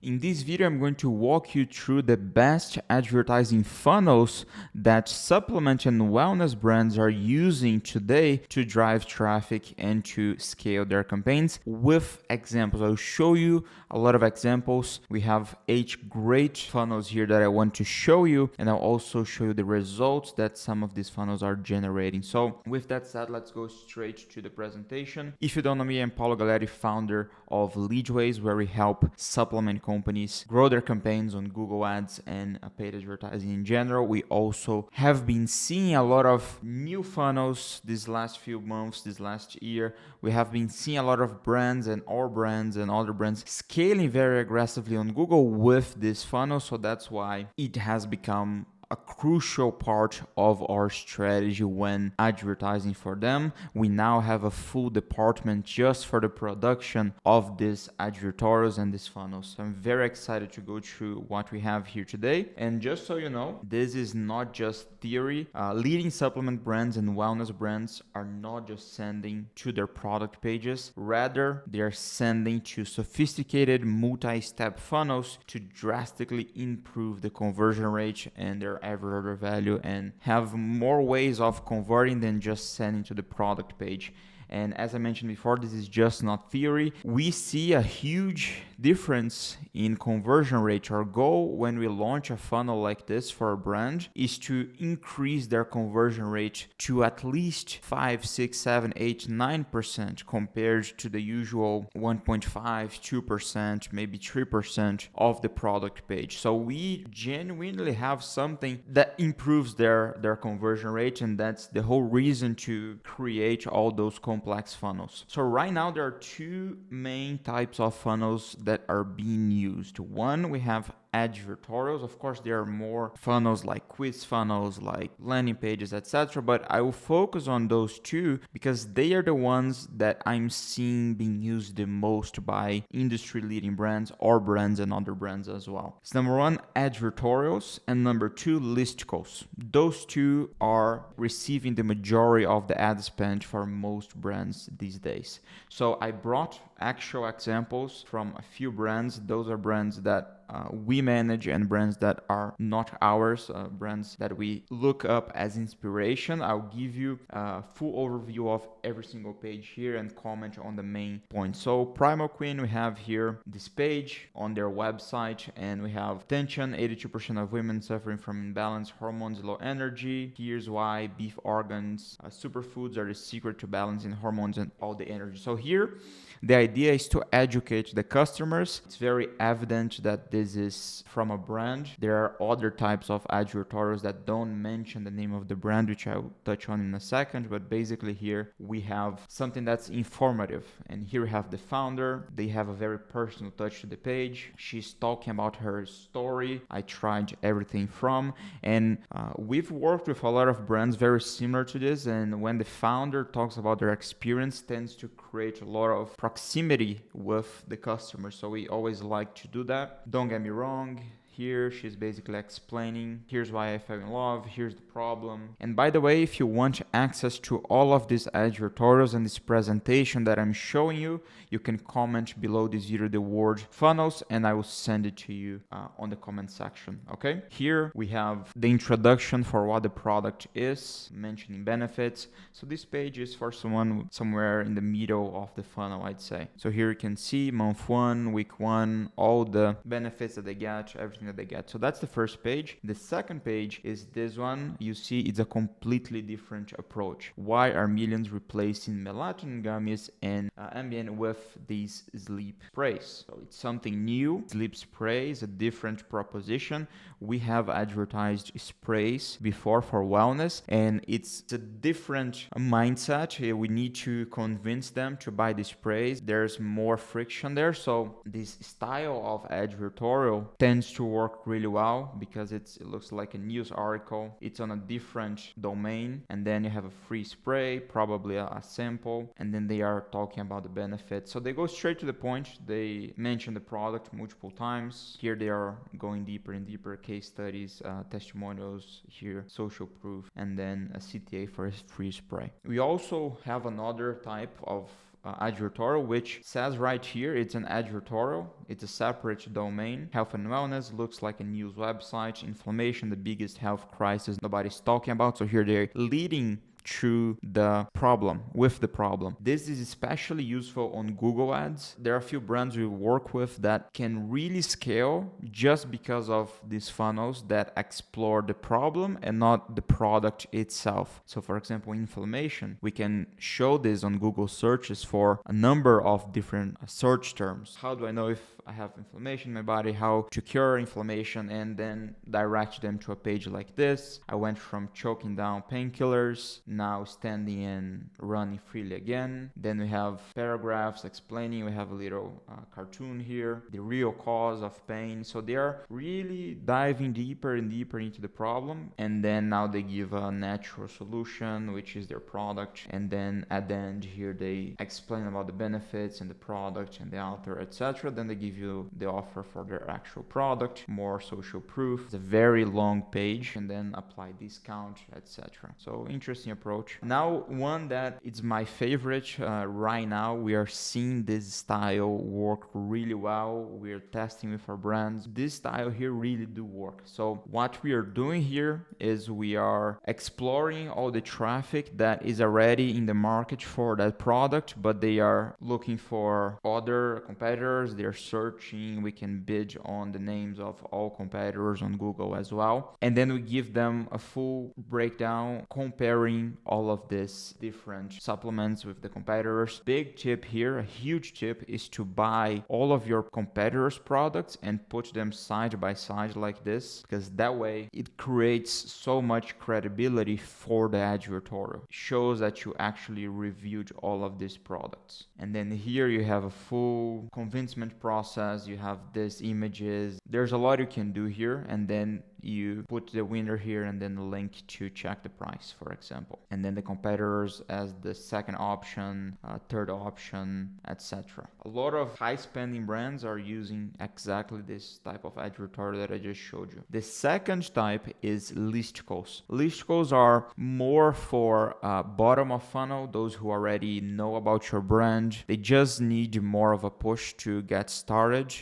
In this video, I'm going to walk you through the best advertising funnels that supplement and wellness brands are using today to drive traffic and to scale their campaigns with examples. I'll show you a lot of examples. We have 8 great funnels here that I want to show you, and I'll also show you the results that some of these funnels are generating. So with that said, let's go straight to the presentation. If you don't know me, I'm Paulo Galeri, founder of Leadways, where we help supplement companies grow their campaigns on Google Ads and paid advertising in general. We also have been seeing a lot of new funnels these last few months, this last year. We have been seeing a lot of brands and our brands and other brands scaling very aggressively on Google with this funnel. So that's why it has become a crucial part of our strategy when advertising for them. We now have a full department just for the production of these advertorials and these funnels. So I'm very excited to go through what we have here today. And just so you know, this is not just theory. Leading supplement brands and wellness brands are not just sending to their product pages. Rather, they are sending to sophisticated multi-step funnels to drastically improve the conversion rate and their average order value and have more ways of converting than just sending to the product page. And as I mentioned before, this is just not theory. We see a huge difference in conversion rate. Our goal when we launch a funnel like this for a brand is to increase their conversion rate to at least 5, 6, 7, 8, 9% compared to the usual 1.5, 2%, maybe 3% of the product page. So we genuinely have something that improves their conversion rate, and that's the whole reason to create all those complex funnels. So right now there are 2 main types of funnels that are being used. One, we have advertorials. Of course, there are more funnels like quiz funnels, like landing pages, etc. But I will focus on those 2 because they are the ones that I'm seeing being used the most by industry leading brands or brands and other brands as well. So number 1, advertorials, and number 2, listicles. Those 2 are receiving the majority of the ad spend for most brands these days. So I brought actual examples from a few brands. Those are brands that we manage and brands that are not ours, brands that we look up as inspiration. I'll give you a full overview of every single page here and comment on the main points. So Primal Queen, we have here this page on their website, and we have tension, 82% of women suffering from imbalanced hormones, low energy. Here's why beef organs, superfoods are the secret to balancing hormones and all the energy. So here, the idea is to educate the customers. It's very evident that this is from a brand. There are other types of advertorials that don't mention the name of the brand, which I'll touch on in a second. But basically here we have something that's informative. And here we have the founder. They have a very personal touch to the page. She's talking about her story. I tried everything from. And we've worked with a lot of brands very similar to this. And when the founder talks about their experience, tends to create a lot of proximity with the customer. So we always like to do that. Don't get me wrong. Here, she's basically explaining, here's why I fell in love, here's the problem. And by the way, if you want access to all of these advertorials and this presentation that I'm showing you, you can comment below this video the word funnels, and I will send it to you on the comment section, okay? Here we have the introduction for what the product is, mentioning benefits. So this page is for someone somewhere in the middle of the funnel, I'd say. So here you can see month 1, week 1, all the benefits that they get, everything that they get. So that's the first page. The second page is this one. You see it's a completely different approach. Why are millions replacing melatonin gummies and Ambien with these sleep sprays? So it's something new. Sleep spray is a different proposition. We have advertised sprays before for wellness, and it's a different mindset. We need to convince them to buy the sprays. There's more friction there. So this style of advertorial tends to work really well because it looks like a news article. It's on a different domain, and then you have a free spray, probably a sample, and then they are talking about the benefits. So they go straight to the point. They mention the product multiple times. Here they are going deeper and deeper, case studies, testimonials, here social proof, and then a CTA for a free spray. We also have another type of advertorial, which says right here it's an advertorial. It's a separate domain. Health and wellness looks like a news website. Inflammation, the biggest health crisis nobody's talking about. So here they're leading through the problem, with the problem. This is especially useful on Google Ads. There are a few brands we work with that can really scale just because of these funnels that explore the problem and not the product itself. So for example, inflammation, we can show this on Google searches for a number of different search terms. How do I know if I have inflammation in my body? How to cure inflammation, and then direct them to a page like this. I went from choking down painkillers, now standing and running freely again. Then we have paragraphs explaining. We have a little cartoon here, the real cause of pain. So they are really diving deeper and deeper into the problem, and then now they give a natural solution, which is their product. And then at the end here they explain about the benefits and the product and the author, etc. Then they give you the offer for their actual product, more social proof. It's a very long page, and then apply discount, etc. So interesting approach. Now one that it's my favorite right now. We are seeing this style work really well. We're testing with our brands. This style here really do work. So what we are doing here is we are exploring all the traffic that is already in the market for that product, but they are looking for other competitors. They're searching. We can bid on the names of all competitors on Google as well. And then we give them a full breakdown comparing all of these different supplements with the competitors. Big tip here, a huge tip, is to buy all of your competitors' products and put them side by side like this, because that way it creates so much credibility for the advertorial. It shows that you actually reviewed all of these products. And then here you have a full convincement process. You have these images. There's a lot you can do here, and then you put the winner here and then the link to check the price, for example, and then the competitors as the second option, third option, etc. A lot of high spending brands are using exactly this type of advertorial that I just showed you. The second type is listicles. Listicles are more for bottom of funnel, those who already know about your brand. They just need more of a push to get started.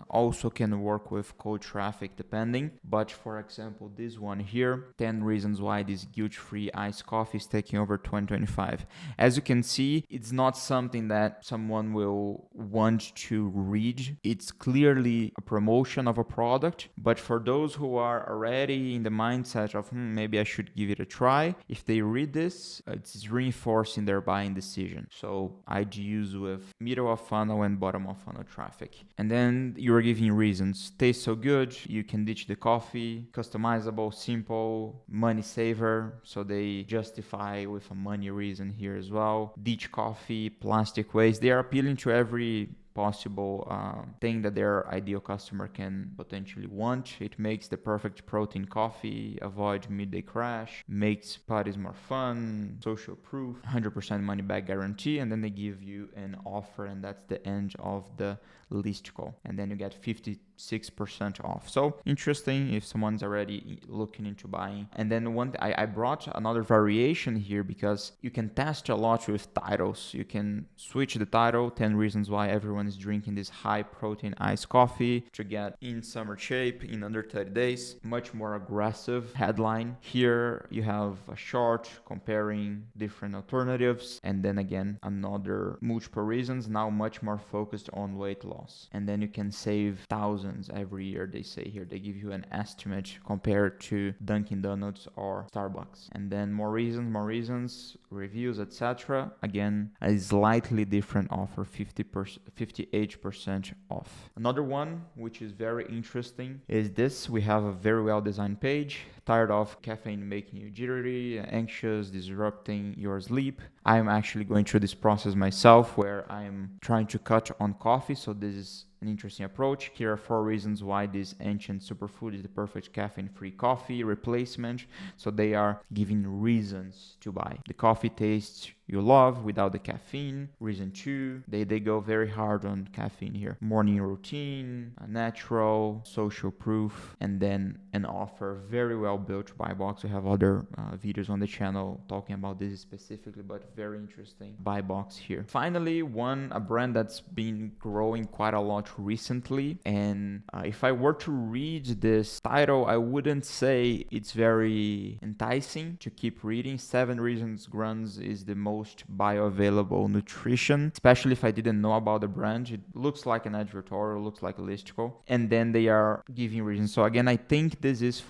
Also can work with cold traffic depending, but for example this one here, 10 reasons why this guilt-free iced coffee is taking over 2025. As you can see, it's not something that someone will want to read. It's clearly a promotion of a product, but for those who are already in the mindset of maybe I should give it a try, if they read this, it's reinforcing their buying decision. So I'd use with middle of funnel and bottom of funnel traffic. And then you're giving reasons. Tastes so good, you can ditch the coffee, customizable, simple, money saver. So they justify with a money reason here as well. Ditch coffee, plastic waste. They are appealing to every possible thing that their ideal customer can potentially want. It makes the perfect protein coffee, avoid midday crash, makes parties more fun, social proof, 100% money back guarantee, and then they give you an offer, and that's the end of the listicle, and then you get 56% off. So interesting if someone's already looking into buying. And then I brought another variation here because you can test a lot with titles. You can switch the title, 10 reasons why everyone is drinking this high protein iced coffee to get in summer shape in under 30 days. Much more aggressive headline. Here you have a short comparing different alternatives, and then again another multiple reasons, now much more focused on weight loss. And then you can save thousands every year, they say here. They give you an estimate compared to Dunkin' Donuts or Starbucks. And then more reasons, reviews, etc. Again, a slightly different offer, 58% off. Another one, which is very interesting, is this. We have a very well designed page. Tired of caffeine making you jittery, anxious, disrupting your sleep? I'm actually going through this process myself where I'm trying to cut on coffee, so this is an interesting approach. Here are 4 reasons why this ancient superfood is the perfect caffeine-free coffee replacement. So they are giving reasons to buy. The coffee tastes you love without the caffeine. Reason 2, they go very hard on caffeine here. Morning routine, natural, social proof, and then an offer very well built by Box. We have other videos on the channel talking about this specifically, but very interesting buy box here. Finally, a brand that's been growing quite a lot recently, and if I were to read this title, I wouldn't say it's very enticing to keep reading. 7 Reasons Grunts is the most bioavailable nutrition, especially if I didn't know about the brand. It looks like an advertorial, looks like a listicle, and then they are giving reasons. So again, I think this is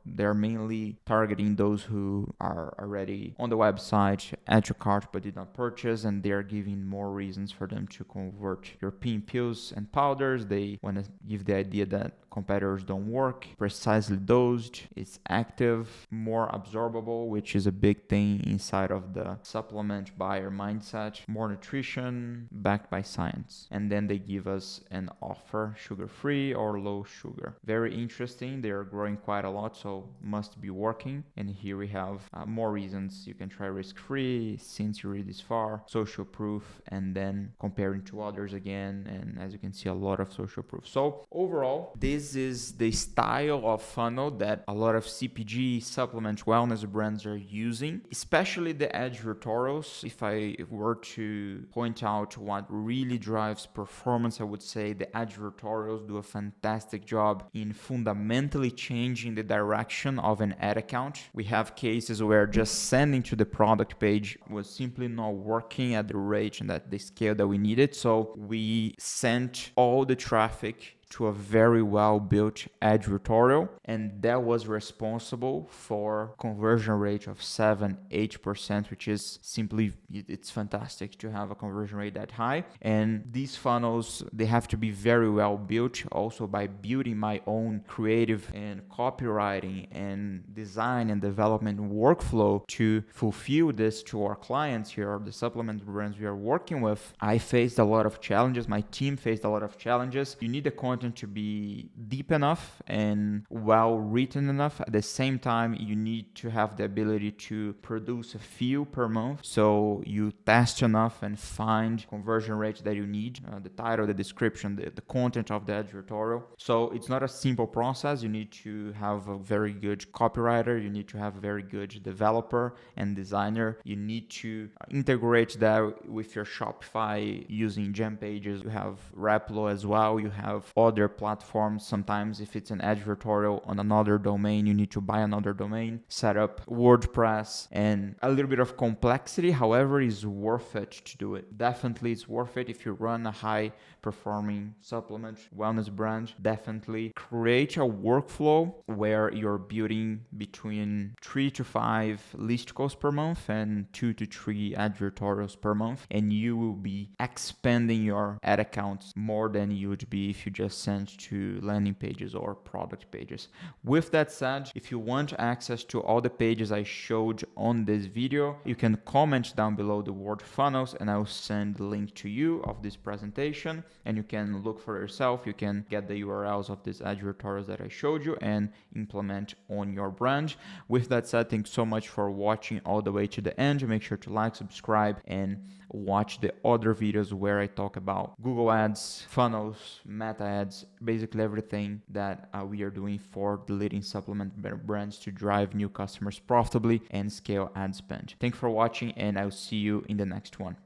they're mainly targeting those who are already on the website, add to cart but did not purchase, and they are giving more reasons for them to convert European pills and powders. They want to give the idea that competitors don't work, precisely dosed, it's active, more absorbable, which is a big thing inside of the supplement buyer mindset, more nutrition backed by science. And then they give us an offer, sugar-free or low sugar. Very interesting. They are growing quite a lot, so must be working. And here we have more reasons. You can try risk-free, since you read this far, social proof, and then comparing to others again. And as you can see, a lot of social proof. So overall, this is the style of funnel that a lot of CPG, supplement, wellness brands are using, especially the advertorials. If I were to point out what really drives performance, I would say the advertorials do a fantastic job in fundamentally changing the direction of an ad account. We have cases where just sending to the product page was simply not working at the rate and at the scale that we needed. So we sent all the traffic to a very well-built advertorial, and that was responsible for conversion rate of 7-8%, which is simply, it's fantastic to have a conversion rate that high. And these funnels, they have to be very well built, also by building my own creative and copywriting and design and development workflow to fulfill this to our clients here, the supplement brands we are working with. I faced a lot of challenges. My team faced a lot of challenges. You need the content to be deep enough and well written enough. At the same time, you need to have the ability to produce a few per month, so you test enough and find conversion rates that you need, the title, the description, the content of the advertorial. So it's not a simple process. You need to have a very good copywriter, you need to have a very good developer and designer, you need to integrate that with your Shopify using gem pages. You have Replo as well, you have other platforms. Sometimes if it's an advertorial on another domain, you need to buy another domain, set up WordPress, and a little bit of complexity. However, is worth it to do it. Definitely it's worth it if you run a high performing supplement wellness brand. Definitely create a workflow where you're building between 3 to 5 listicles per month and 2 to 3 advertorials per month, and you will be expanding your ad accounts more than you would be if you just sent to landing pages or product pages. With that said, if you want access to all the pages I showed on this video, you can comment down below the word funnels and I'll send the link to you of this presentation, and you can look for yourself. You can get the URLs of these advertorials that I showed you and implement on your brand. With that said, thanks so much for watching all the way to the end. Make sure to like, subscribe, and watch the other videos where I talk about Google Ads, funnels, meta ads, basically everything that we are doing for the leading supplement brands to drive new customers profitably and scale ad spend. Thanks for watching, and I'll see you in the next one.